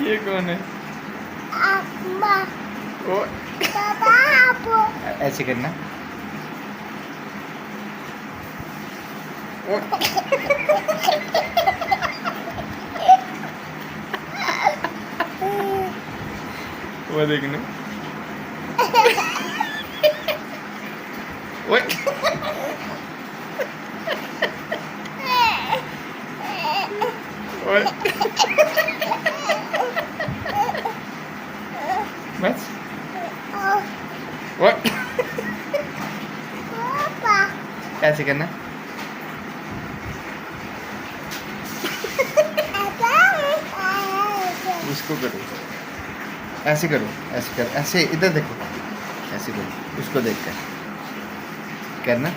ये कौन है? अम्मा ओ पापा आपो ऐसे करना। ओ वो देखना। ओए ओए बस ओए पापा ऐसे करना। उसको करो, ऐसे करो, ऐसे कर, ऐसे इधर देखो, ऐसे करो, उसको देख कर करना।